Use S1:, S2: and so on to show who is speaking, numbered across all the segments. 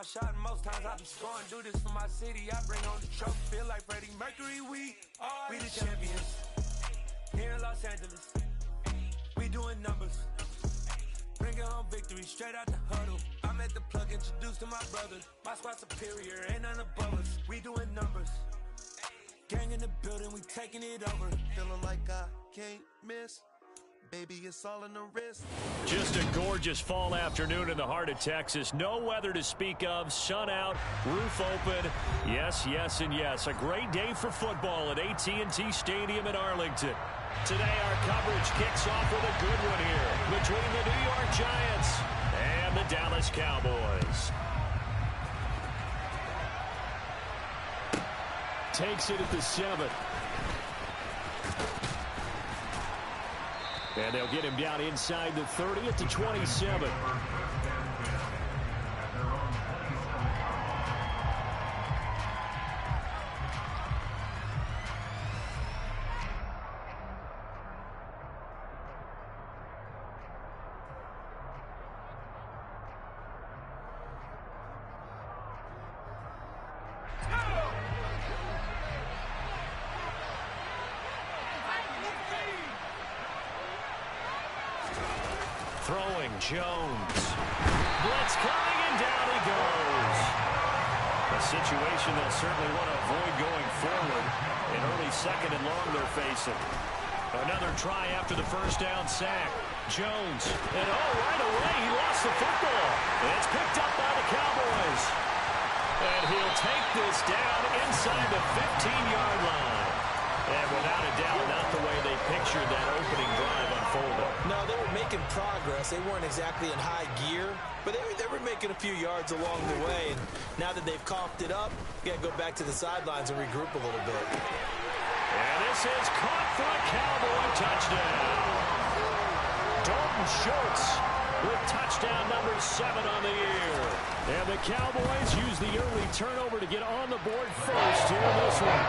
S1: shot, and most times I be scoring. Do this for my city, I bring on the trophy. Feel like Freddie Mercury, we the champions. Here in Los Angeles, we doing numbers. Bringing home victory, straight out the huddle. I'm at the plug, introduced to my brothers. My squad superior, ain't none above us. We doing numbers. Gang in the building, we taking it over.
S2: Feeling like I can't miss. Baby, it's all in the wrist.
S3: Just a gorgeous fall afternoon in the heart of Texas. No weather to speak of. Sun out, roof open. Yes, yes, and yes. A great day for football at AT&T Stadium in Arlington. Today, our coverage kicks off with a good one here between the New York Giants and the Dallas Cowboys. Takes it at the 7. And they'll get him down inside the 30 at the 27. Throwing Jones. Blitz coming, and down he goes. A situation they'll certainly want to avoid going forward. An early second and long they're facing. Another try after the first down sack. Jones. And right away he lost the football. It's picked up by the Cowboys. And he'll take this down inside the 15-yard line. And without a doubt, not the way they pictured that opening drive unfolding.
S4: No, they were making progress. They weren't exactly in high gear, but they were making a few yards along the way. And now that they've coughed it up, you got to go back to the sidelines and regroup a little bit.
S3: And this is caught for a Cowboy touchdown. Dalton Schultz with touchdown number 7 on the year. And the Cowboys use the early turnover to get on the board first here in this one.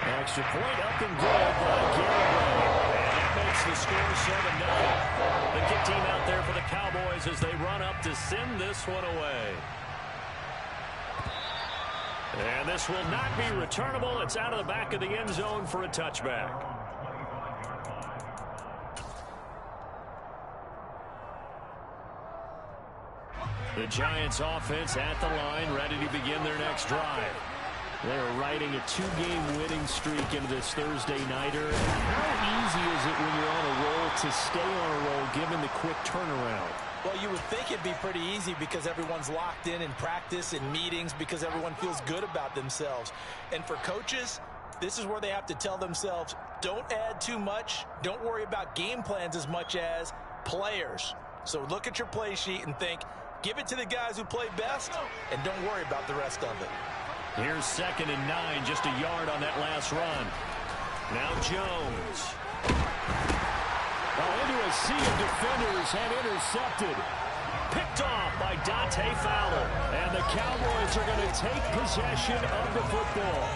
S3: Extra point up and good by Garrett Ray. And that makes the score 7-0. The kick team out there for the Cowboys as they run up to send this one away. And this will not be returnable. It's out of the back of the end zone for a touchback. The Giants offense at the line, ready to begin their next drive. They're riding a 2-game winning streak into this Thursday nighter. How easy is it when you're on a roll to stay on a roll given the quick turnaround?
S4: Well, you would think it'd be pretty easy because everyone's locked in practice and meetings because everyone feels good about themselves. And for coaches, this is where they have to tell themselves, don't add too much. Don't worry about game plans as much as players. So look at your play sheet and think, give it to the guys who play best, and don't worry about the rest of it.
S3: Here's 2nd and 9, just a yard on that last run. Now Jones. Into a sea of defenders and intercepted. Picked off by Dante Fowler. And the Cowboys are going to take possession of the football.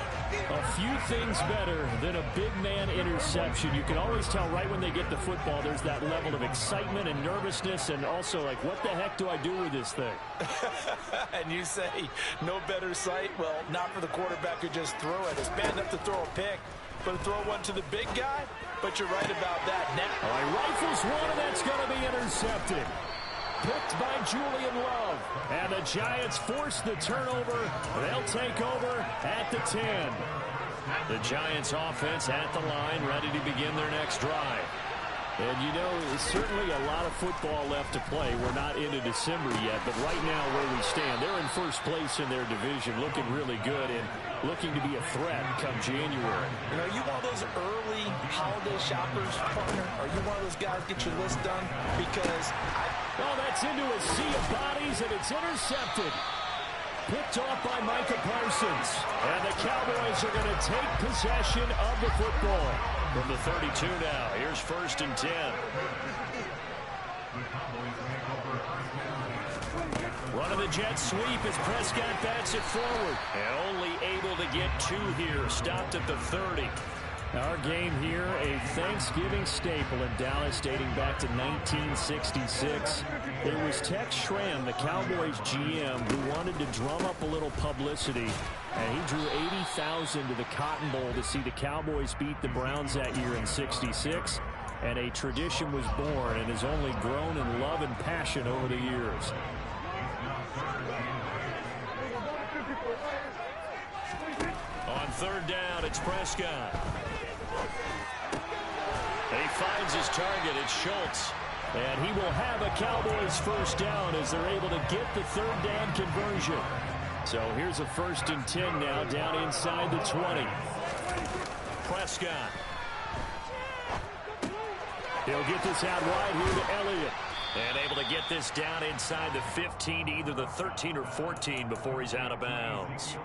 S3: A few things better than a big man interception. You can always tell right when they get the football, there's that level of excitement and nervousness and also like, what the heck do I do with this thing?
S4: And you say, no better sight? Well, not for the quarterback who just threw it. It's bad enough to throw a pick, but to throw one to the big guy? But you're right about that. Now,
S3: rifles one, and that's going to be intercepted. Picked by Julian Love. And the Giants force the turnover. They'll take over at the 10. The Giants offense at the line, ready to begin their next drive. And, you know, certainly a lot of football left to play. We're not into December yet, but right now where we stand, they're in first place in their division, looking really good and looking to be a threat come January.
S4: You know, are you one of those early holiday shoppers, partner? Are you one of those guys get your list done? Because
S3: that's into a sea of bodies, and it's intercepted. Picked off by Micah Parsons. And the Cowboys are going to take possession of the football. From the 32 now, here's 1st and 10. Run of the jet sweep as Prescott bats it forward. And only able to get 2 here, stopped at the 30. Our game here, a Thanksgiving staple in Dallas dating back to 1966. It was Tex Schramm, the Cowboys GM, who wanted to drum up a little publicity, and he drew 80,000 to the Cotton Bowl to see the Cowboys beat the Browns that year in '66, and a tradition was born and has only grown in love and passion over the years. On third down, it's Prescott. He finds his target. It's Schultz. And he will have a Cowboys first down as they're able to get the third down conversion. So here's a 1st and 10 now down inside the 20. Prescott. He'll get this out wide here to Elliott. And able to get this down inside the 15 to either the 13 or 14 before he's out of bounds.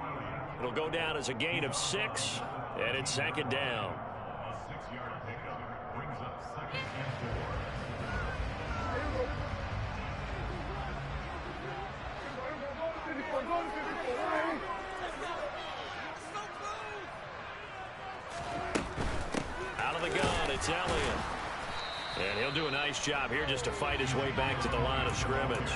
S3: It'll go down as a gain of 6, and it's 2nd down. Out of the gun, it's Elliott. And he'll do a nice job here just to fight his way back to the line of scrimmage.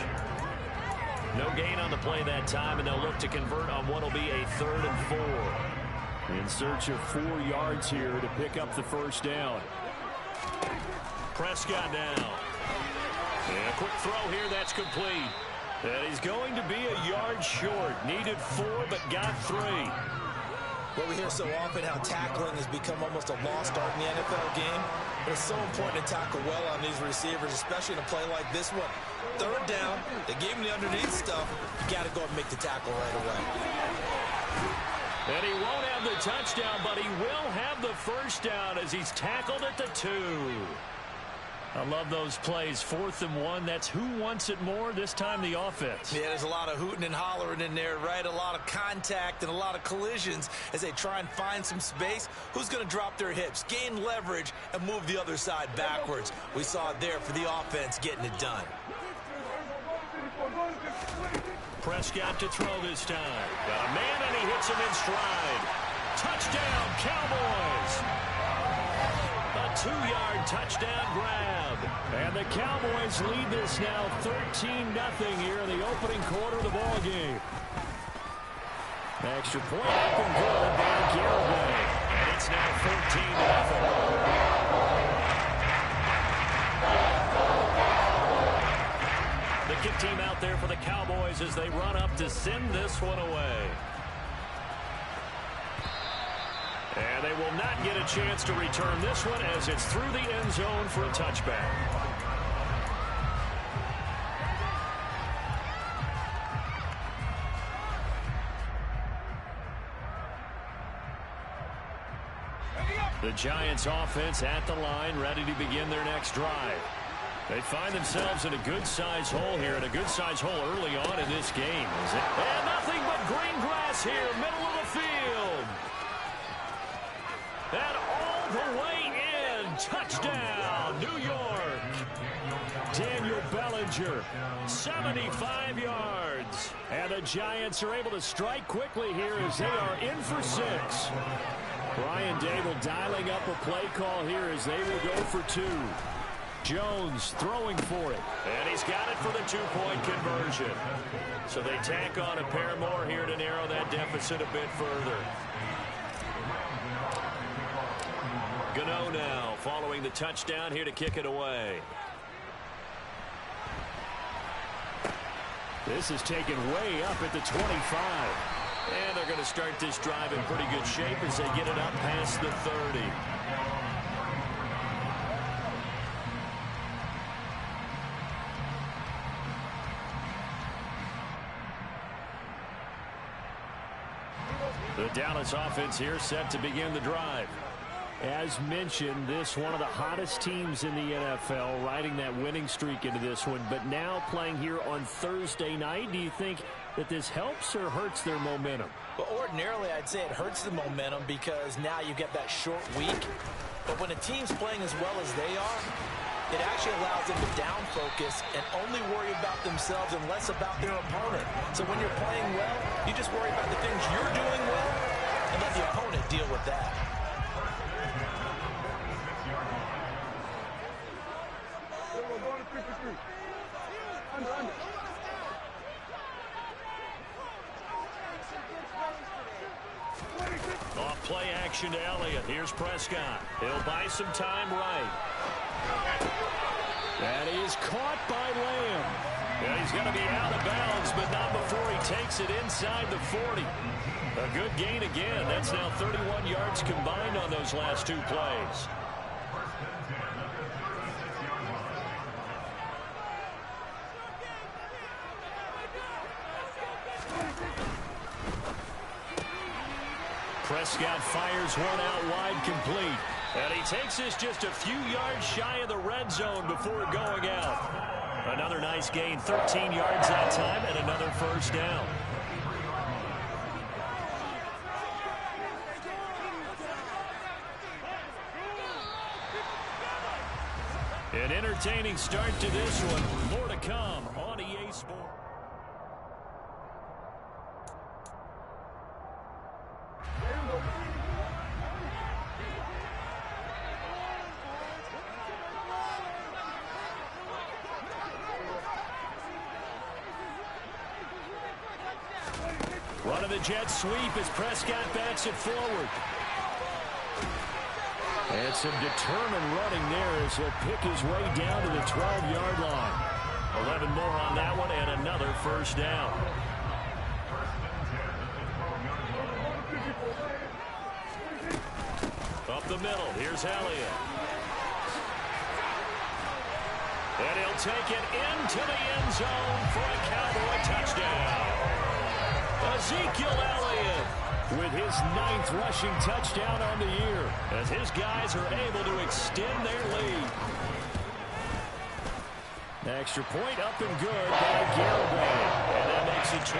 S3: No gain on the play that time, and they'll look to convert on what will be a 3rd and 4. In search of 4 yards here to pick up the first down. Prescott now. And a quick throw here, that's complete. And he's going to be a yard short. Needed 4, but got 3.
S4: Well, we hear so often how tackling has become almost a lost art in the NFL game. But it's so important to tackle well on these receivers, especially in a play like this one. 3rd down, they gave him the underneath stuff. You got to go and make the tackle right away.
S3: And he won't have the touchdown, but he will have the first down as he's tackled at the 2. I love those plays. 4th and 1. That's who wants it more. This time the offense.
S4: Yeah, there's a lot of hooting and hollering in there, right? A lot of contact and a lot of collisions as they try and find some space. Who's going to drop their hips, gain leverage, and move the other side backwards? We saw it there for the offense getting it done.
S3: Prescott to throw this time. Got a man, and he hits him in stride. Touchdown, Cowboys! A 2-yard touchdown grab. And the Cowboys lead this now 13-0 here in the opening quarter of the ball game. Extra point up and good by Garibay. And it's now 14-0. The kick team out there for the Cowboys as they run up to send this one away. And they will not get a chance to return this one as it's through the end zone for a touchback. The Giants offense at the line, ready to begin their next drive. They find themselves in a good-sized hole here, and a good-sized hole early on in this game. And nothing but green grass here, middle of the field. And all the way in. Touchdown, New York. Daniel Bellinger, 75 yards. And the Giants are able to strike quickly here as they are in for 6. Brian Dable dialing up a play call here as they will go for 2. Jones throwing for it. And he's got it for the 2-point conversion. So they tack on a pair more here to narrow that deficit a bit further. Gano now following the touchdown here to kick it away. This is taken way up at the 25. And they're going to start this drive in pretty good shape as they get it up past the 30. The Dallas offense here set to begin the drive. As mentioned, this one of the hottest teams in the NFL, riding that winning streak into this one, but now playing here on Thursday night. Do you think that this helps or hurts their momentum?
S4: Well, ordinarily, I'd say it hurts the momentum because now you get that short week. But when a team's playing as well as they are, it actually allows them to down focus and only worry about themselves and less about their opponent. So when you're playing well, you just worry about the things you're doing well and let the opponent deal with that.
S3: Off play action to Elliott. Here's Prescott. He'll buy some time right. That is caught by Lamb. Yeah, he's going to be out of bounds, but not before he takes it inside the 40. A good gain again. That's now 31 yards combined on those last two plays. Prescott fires one out wide, complete. And he takes this just a few yards shy of the red zone before going out. Another nice gain, 13 yards that time, and another first down. An entertaining start to this one. More to come on EA Sports. Run of the jet sweep as Prescott backs it forward. And some determined running there as he'll pick his way down to the 12-yard line. 11 more on that one and another first down. Up the middle, here's Elliott. And he'll take it into the end zone for a Cowboy touchdown. Ezekiel Elliott with his 9th rushing touchdown on the year as his guys are able to extend their lead. Extra point up and good by Garibay. And that makes it 21-8.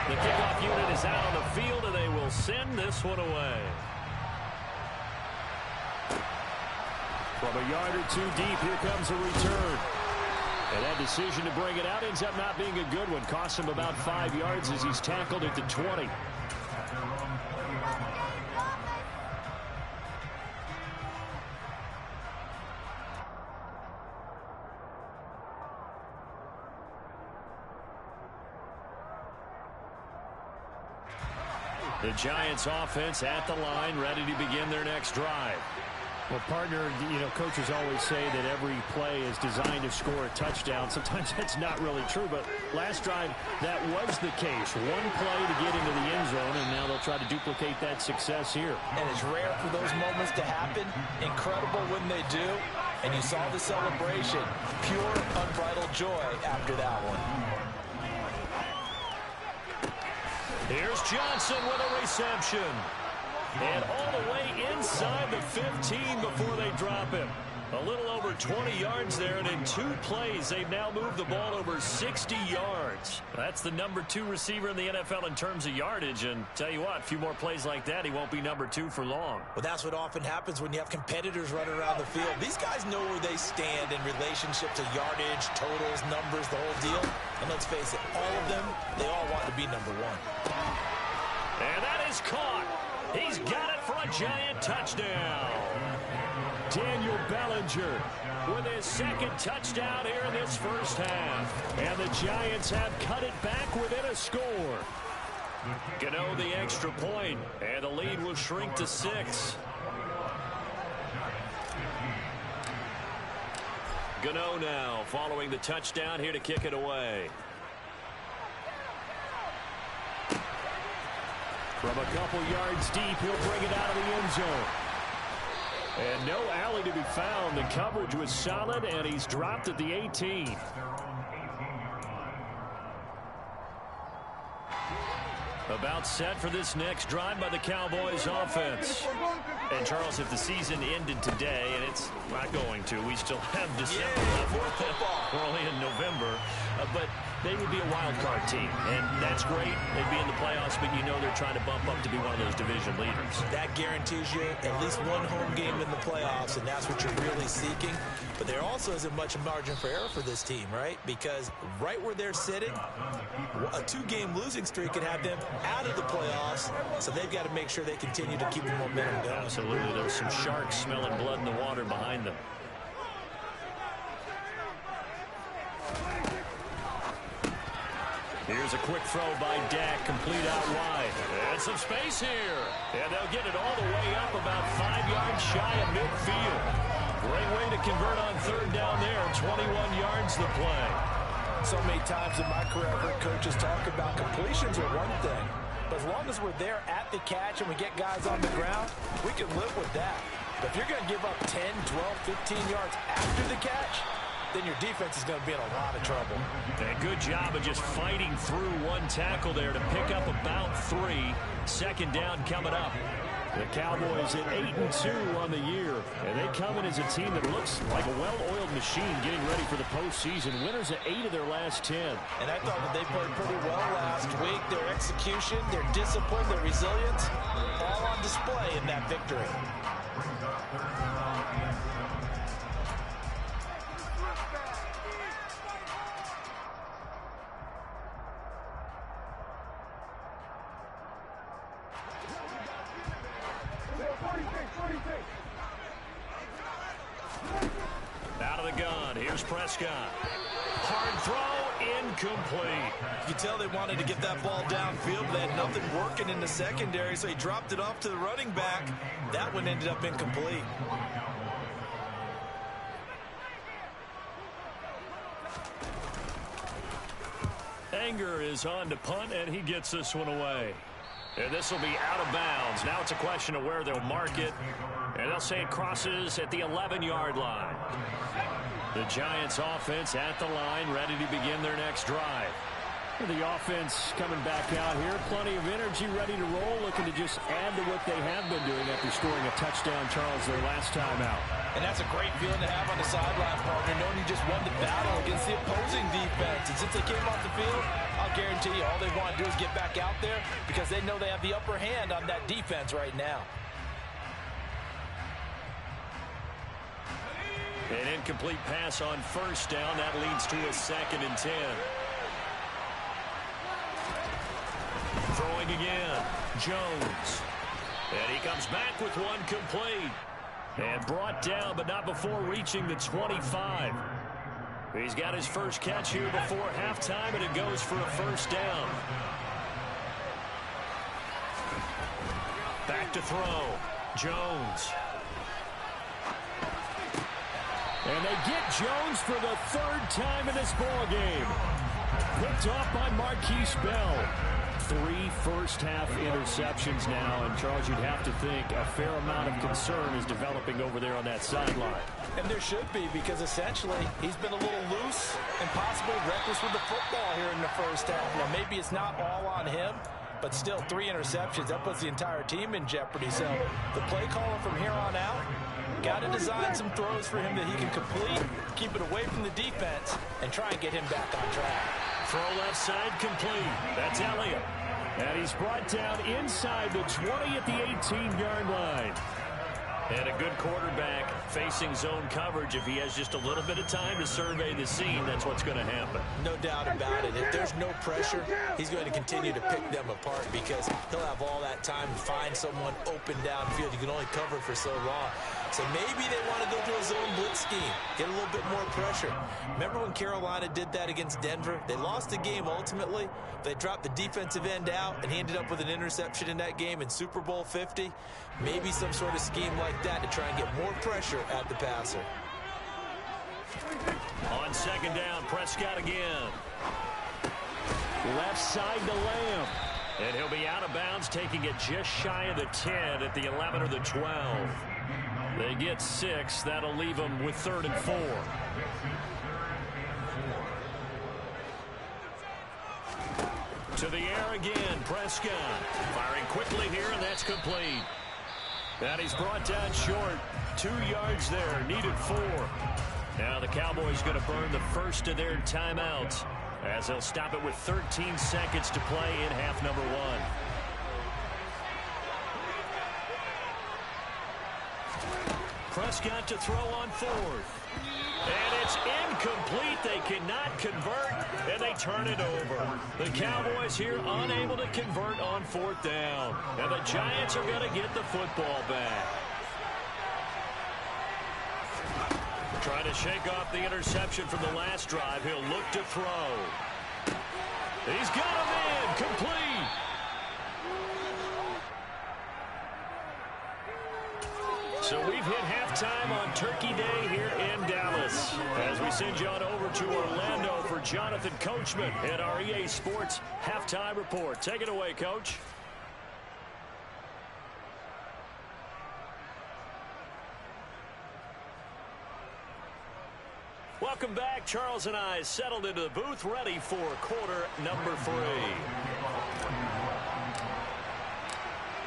S3: The kickoff unit is out on the field, and they will send this one away. From a yard or two deep, here comes a return. And that decision to bring it out ends up not being a good one. Costs him about 5 yards as he's tackled at the 20. The Giants offense at the line, ready to begin their next drive.
S5: Well, partner, coaches always say that every play is designed to score a touchdown. Sometimes that's not really true, but last drive, that was the case. One play to get into the end zone, and now they'll try to duplicate that success here.
S4: And it's rare for those moments to happen. Incredible when they do. And you saw the celebration. Pure, unbridled joy after that one.
S3: Here's Johnson with a reception. And all the way inside the 15 before they drop him. A little over 20 yards there, and in 2 plays, they've now moved the ball over 60 yards. That's the number 2 receiver in the NFL in terms of yardage, and tell you what, a few more plays like that, he won't be number 2 for long.
S4: Well, that's what often happens when you have competitors running around the field. These guys know where they stand in relationship to yardage, totals, numbers, the whole deal. And let's face it, all of them, they all want to be number 1.
S3: And that is caught. He's got it for a Giant touchdown. Daniel Bellinger with his 2nd touchdown here in this first half. And the Giants have cut it back within a score. Gano the extra point, and the lead will shrink to 6. Gano now following the touchdown here to kick it away. From a couple yards deep, he'll bring it out of the end zone. And no alley to be found. The coverage was solid, and he's dropped at the 18. About set for this next drive by the Cowboys offense. And Charles, if the season ended today, and it's not going to, we still have December left. We're only in November. But they would be a wild card team, and that's great. They'd be in the playoffs, but you know they're trying to bump up to be one of those division leaders.
S4: That guarantees you at least one home game in the playoffs, and that's what you're really seeking. But there also isn't much margin for error for this team, right? Because right where they're sitting, a 2-game losing streak could have them out of the playoffs, so they've got to make sure they continue to keep the momentum going.
S3: Absolutely. There's some sharks smelling blood in the water behind them. Here's a quick throw by Dak, complete out wide. And some space here. And they'll get it all the way up about 5 yards shy of midfield. Great way to convert on third down there. 21 yards the play.
S4: So many times in my career, I've heard coaches talk about completions are one thing. But as long as we're there at the catch and we get guys on the ground, we can live with that. But if you're going to give up 10, 12, 15 yards after the catch, then your defense is going to be in a lot of trouble.
S3: And a good job of just fighting through one tackle there to pick up about 3. Second down coming up.
S5: The Cowboys at 8-2 on the year, and they come in as a team that looks like a well-oiled machine getting ready for the postseason. Winners at 8 of their last 10.
S4: And I thought that they played pretty well last week. Their execution, their discipline, their resilience, all on display in that victory.
S3: Out of the gun, here's Prescott. Hard throw, incomplete.
S4: You tell they wanted to get that ball downfield, but they had nothing working in the secondary, so he dropped it off to the running back. That one ended up incomplete.
S3: Anger is on to punt, and he gets this one away. And this will be out of bounds. Now it's a question of where they'll mark it. And they'll say it crosses at the 11-yard line. The Giants offense at the line, ready to begin their next drive.
S5: The offense coming back out here. Plenty of energy, ready to roll, looking to just add to what they have been doing after scoring a touchdown, Charles, their last time out.
S4: And that's a great feeling to have on the sideline, partner, knowing you just won the battle against the opposing defense. And since they came off the field, I'll guarantee you all they want to do is get back out there because they know they have the upper hand on that defense right now.
S3: An incomplete pass on first down. That leads to a 2nd and 10. Throwing again, Jones. And he comes back with one complete. And brought down, but not before reaching the 25. He's got his first catch here before halftime, and it goes for a first down. Back to throw, Jones.
S5: And they get Jones for the 3rd time in this ballgame. Picked off by Marquise Bell. 3 first-half interceptions now, and Charles, you'd have to think a fair amount of concern is developing over there on that sideline.
S4: And there should be, because essentially he's been a little loose and possibly reckless with the football here in the first half. Now, maybe it's not all on him, but still 3 interceptions. That puts the entire team in jeopardy. So the play caller from here on out got to design some throws for him that he can complete, keep it away from the defense, and try and get him back on track.
S3: Throw left side complete. That's Elliott.
S5: And he's brought down inside the 20 at the 18-yard line.
S3: And a good quarterback facing zone coverage. If he has just a little bit of time to survey the scene, that's what's going to happen.
S4: No doubt about it. If there's no pressure, he's going to continue to pick them apart because he'll have all that time to find someone open downfield. You can only cover for so long. So maybe they want to go to a zone blitz scheme, get a little bit more pressure. Remember when Carolina did that against Denver? They lost the game ultimately. They dropped the defensive end out, and he ended up with an interception in that game in Super Bowl 50. Maybe some sort of scheme like that to try and get more pressure at the passer.
S3: On 2nd down, Prescott again.
S5: Left side to Lamb.
S3: And he'll be out of bounds, taking it just shy of the 10 at the 11 or the 12. They get 6. That'll leave them with 3rd and 4. To the air again, Prescott. Firing quickly here, and that's complete. And he's brought down short. 2 yards there, needed 4. Now the Cowboys going to burn the first of their timeouts. as they'll stop it with 13 seconds to play in half number one. Prescott to throw on fourth. And it's incomplete. They cannot convert, and they turn it over. The Cowboys here unable to convert on fourth down. And the Giants are going to get the football back. Trying to shake off the interception from the last drive. He'll look to throw. He's got him in. Complete. So we've hit halftime on Turkey Day here in Dallas. As we send you on over to Orlando for Jonathan Coachman at our EA Sports Halftime Report. Take it away, Coach. Welcome back. Charles and I settled into the booth, ready for quarter number 3.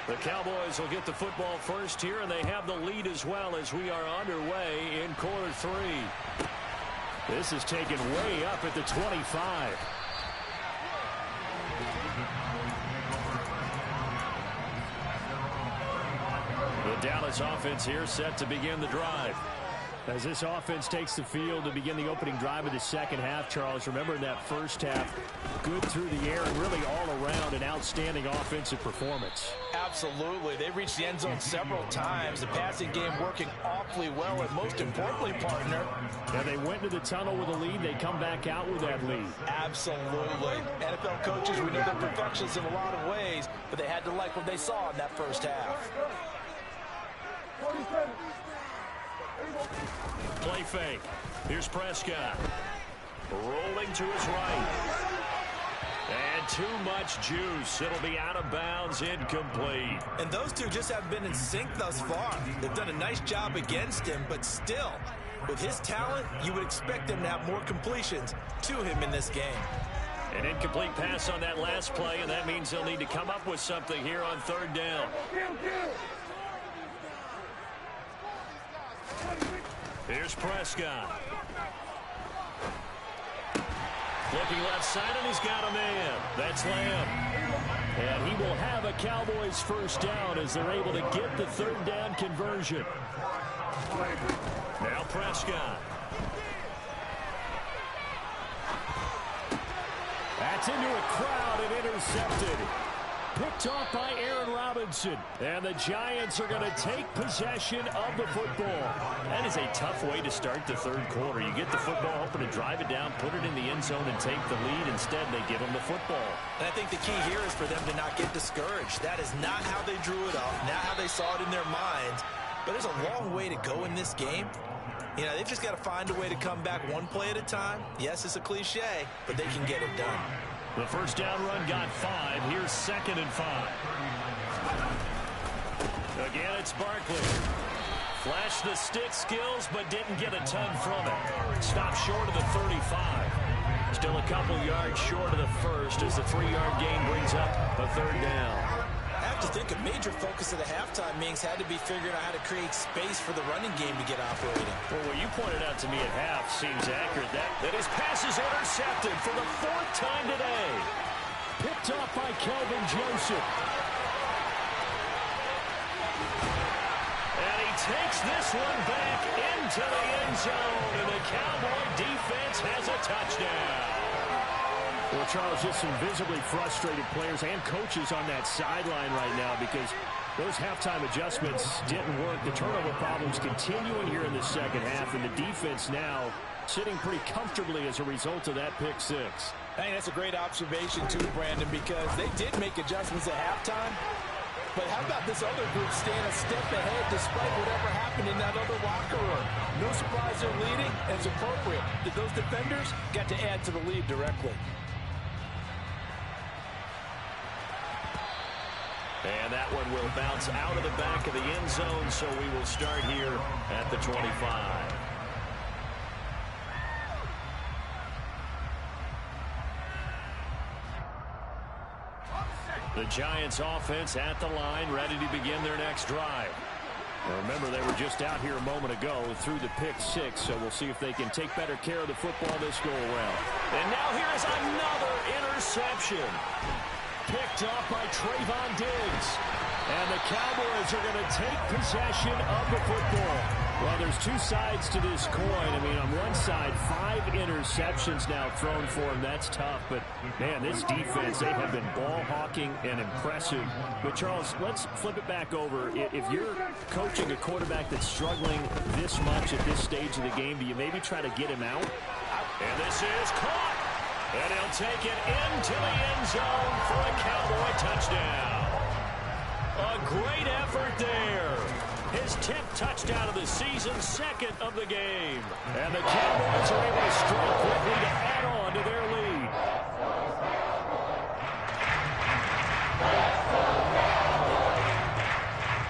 S3: The Cowboys will get the football first here, and they have the lead as well as we are underway in quarter 3.
S5: This is taken way up at the 25.
S3: The Dallas offense here set to begin the drive.
S5: As this offense takes the field to begin the opening drive of the second half, Charles, remember in that first half, good through the air and really all around an outstanding offensive performance.
S4: Absolutely. They reached the end zone several times. The passing game working awfully well, and most importantly, partner.
S5: Yeah, they went to the tunnel with a lead. They come back out with that lead.
S4: Absolutely. NFL coaches, we know they're perfectionists in a lot of ways, but they had to like what they saw in that first half.
S3: Play fake. Here's Prescott. Rolling to his right. And too much juice. It'll be out of bounds, incomplete.
S4: And those two just haven't been in sync thus far. They've done a nice job against him, but still, with his talent, you would expect them to have more completions to him in this game.
S3: An incomplete pass on that last play, and that means they'll need to come up with something here on third down. Here's Prescott. Looking left side, and he's got a man. That's Lamb.
S5: And he will have a Cowboys first down as they're able to get the third down conversion.
S3: Now Prescott.
S5: That's into a crowd and intercepted. Picked off by Aaron Robinson. And the Giants are going to take possession of the football.
S3: That is a tough way to start the third quarter. You get the football, hoping to drive it down, put it in the end zone, and take the lead. Instead, they give them the football.
S4: And I think the key here is for them to not get discouraged. That is not how they drew it up, not how they saw it in their minds. But there's a long way to go in this game. You know, they've just got to find a way to come back one play at a time. Yes, it's a cliche, but they can get it done.
S3: The first down run got 5. Here's 2nd and 5. Again, it's Barkley. Flashed the stick skills, but didn't get a ton from it. Stopped short of the 35. Still a couple yards short of the first as the 3-yard gain brings up a third down.
S4: I have to think a major focus of the halftime meetings had to be figuring out how to create space for the running game to get operating.
S3: Well, what you pointed out to me at half seems accurate. That his pass is intercepted for the 4th time today.
S5: Picked off by Kelvin Joseph.
S3: And he takes this one back into the end zone, and the Cowboy defense has a touchdown.
S5: Well, Charles, just some visibly frustrated players and coaches on that sideline right now because those halftime adjustments didn't work. The turnover problems continuing here in the second half, and the defense now sitting pretty comfortably as a result of that pick 6.
S4: I think that's a great observation, too, Brandon, because they did make adjustments at halftime. But how about this other group staying a step ahead despite whatever happened in that other locker room? No surprise they're leading, and it's appropriate that those defenders got to add to the lead directly.
S3: And that one will bounce out of the back of the end zone, so we will start here at the 25. The Giants offense at the line, ready to begin their next drive.
S5: Now remember, they were just out here a moment ago through the pick six, so we'll see if they can take better care of the football this go-around.
S3: And now here's another interception. Picked off by Trayvon Diggs.
S5: And the Cowboys are going to take possession of the football. Well, there's two sides to this coin. I mean, on one side, 5 interceptions now thrown for him. That's tough. But, man, this defense, they have been ball-hawking and impressive. But, Charles, let's flip it back over. If you're coaching a quarterback that's struggling this much at this stage of the game, do you maybe try to get him out?
S3: And this is caught. And he'll take it into the end zone for a Cowboy touchdown. A great effort there. His 10th touchdown of the season, 2nd of the game.
S5: And the Cowboys are able to strike quickly to add on to their lead.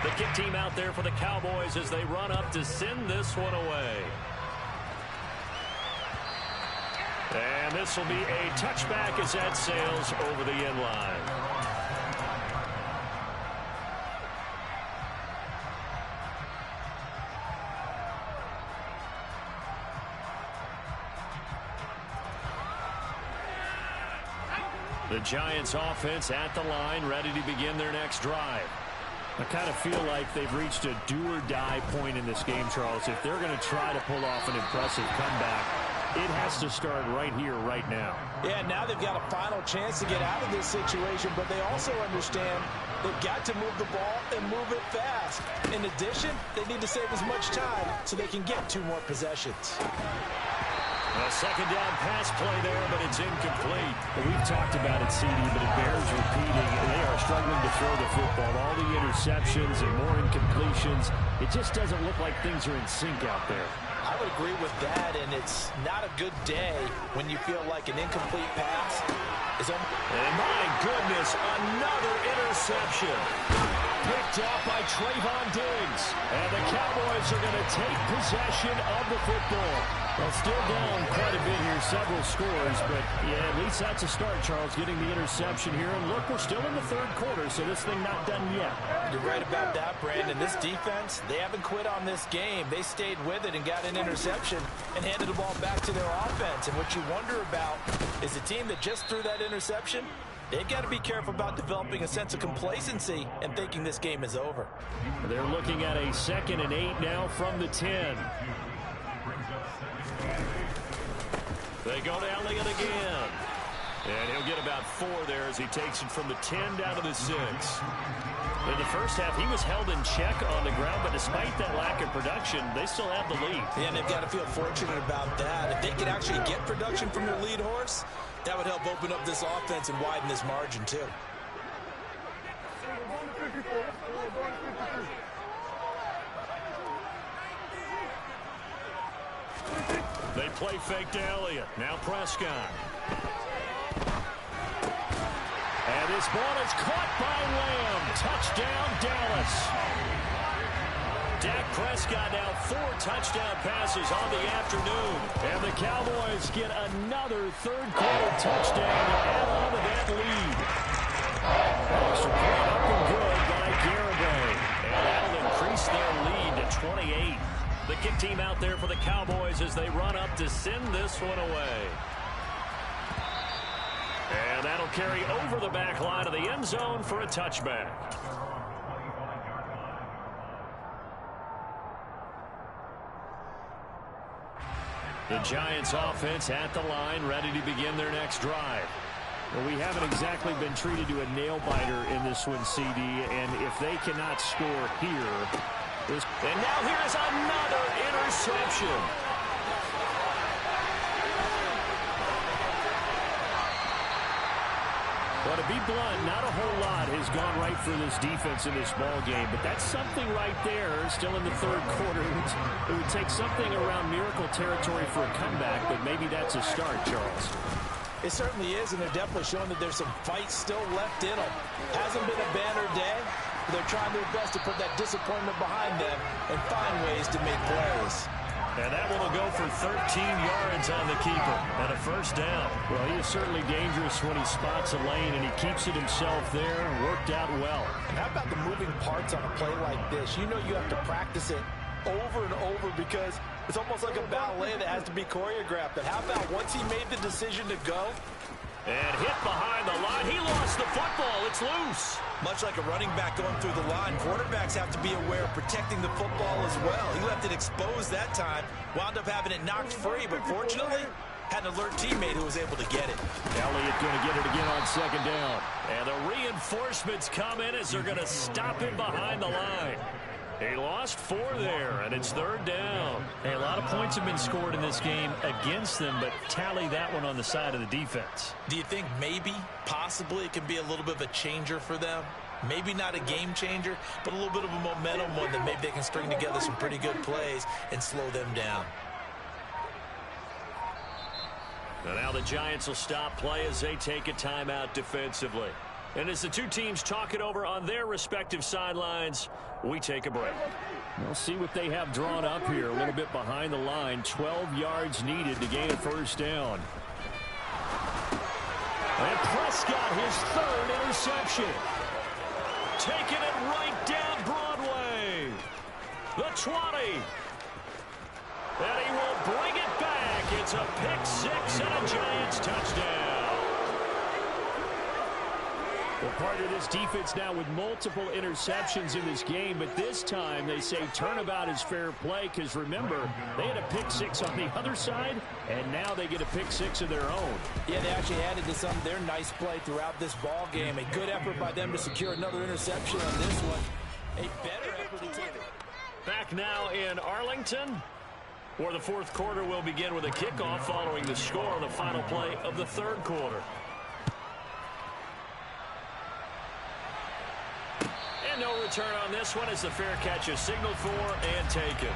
S3: The kick team out there for the Cowboys as they run up to send this one away. And this will be a touchback as that sails over the end line. The Giants offense at the line, ready to begin their next drive.
S5: I kind of feel like they've reached a do-or-die point in this game, Charles. If they're going to try to pull off an impressive comeback, it has to start right here, right now.
S4: Yeah, now they've got a final chance to get out of this situation, but they also understand they've got to move the ball and move it fast. In addition, they need to save as much time so they can get 2 more possessions.
S3: A second down pass play there, but it's incomplete.
S5: Well, we've talked about it, CD, but it bears repeating. They are struggling to throw the football. All the interceptions and more incompletions. It just doesn't look like things are in sync out there.
S4: I would agree with that, and it's not a good day when you feel like an incomplete pass is on.
S3: And my goodness, another interception. Picked off by Trayvon Diggs.
S5: And the Cowboys are going to take possession of the football. Well, still down quite a bit here, several scores, but yeah, at least that's a start, Charles, getting the interception here. And look, we're still in the 3rd quarter, so this thing not done yet.
S4: You're right about that, Brandon. This defense, they haven't quit on this game. They stayed with it and got an interception and handed the ball back to their offense. And what you wonder about is the team that just threw that interception, they've got to be careful about developing a sense of complacency and thinking this game is over.
S5: They're looking at a 2nd and 8 now from the 10.
S3: They go to Elliott again. And he'll get about 4 there as he takes it from the 10 down to the 6. In the first half, he was held in check on the ground, but despite that lack of production, they still have the lead.
S4: Yeah, and they've got to feel fortunate about that. If they could actually get production from their lead horse, that would help open up this offense and widen this margin, too.
S3: They play fake to Elliott. Now Prescott.
S5: And this ball is caught by Lamb. Touchdown, Dallas.
S3: Dak Prescott now 4 touchdown passes on the afternoon.
S5: And the Cowboys get another 3rd quarter touchdown to add on to that lead. Extra point up and good by Garibay.
S3: And that'll increase their lead to 28. The kick team out there for the Cowboys as they run up to send this one away. And that'll carry over the back line of the end zone for a touchback. The Giants offense at the line, ready to begin their next drive.
S5: Well, we haven't exactly been treated to a nail-biter in this one, CD, and if they cannot score here...
S3: And now here's another interception.
S5: Well, to be blunt, not a whole lot has gone right for this defense in this ball game, but that's something right there. Still in the 3rd quarter. It would take something around miracle territory for a comeback, but maybe that's a start, Charles.
S4: It certainly is, and they're definitely showing that there's some fight still left in them. Hasn't been a banner day. They're trying their best to put that disappointment behind them and find ways to make plays.
S3: And that one will go for 13 yards on the keeper and a first down.
S5: Well, he is certainly dangerous when he spots a lane, and he keeps it himself there and worked out well.
S4: And how about the moving parts on a play like this? You know you have to practice it over and over because it's almost like a ballet that has to be choreographed. But how about once he made the decision to go?
S3: And hit behind the line. He lost the football. It's loose.
S4: Much like a running back going through the line, quarterbacks have to be aware of protecting the football as well. He left it exposed that time, wound up having it knocked free, but fortunately, had an alert teammate who was able to get it.
S5: Elliott going to get it again on second down.
S3: And the reinforcements come in as they're going to stop him behind the line. He lost 4 there, and it's third down.
S5: Hey, a lot of points have been scored in this game against them, but tally that one on the side of the defense.
S4: Do you think maybe, possibly, it can be a little bit of a changer for them? Maybe not a game changer, but a little bit of a momentum one that maybe they can string together some pretty good plays and slow them down.
S3: And now the Giants will stop play as they take a timeout defensively. And as the two teams talk it over on their respective sidelines, we take a break.
S5: We'll see what they have drawn up here. A little bit behind the line. 12 yards needed to gain a first down.
S3: And Prescott, his third interception. Taking it right down Broadway. The 20. And he will bring it back. It's a pick six and a Giants touchdown.
S5: Well, part of this defense now with multiple interceptions in this game, but this time they say turnabout is fair play because, remember, they had a pick six on the other side, and now they get a pick six of their own.
S4: Yeah, they actually added to some of their nice play throughout this ball game. A good effort by them to secure another interception on this one. A better effort to take it.
S3: Back now in Arlington, where the fourth quarter will begin with a kickoff following the score on the final play of the third quarter. And no return on this one as the fair catch is signaled for and taken.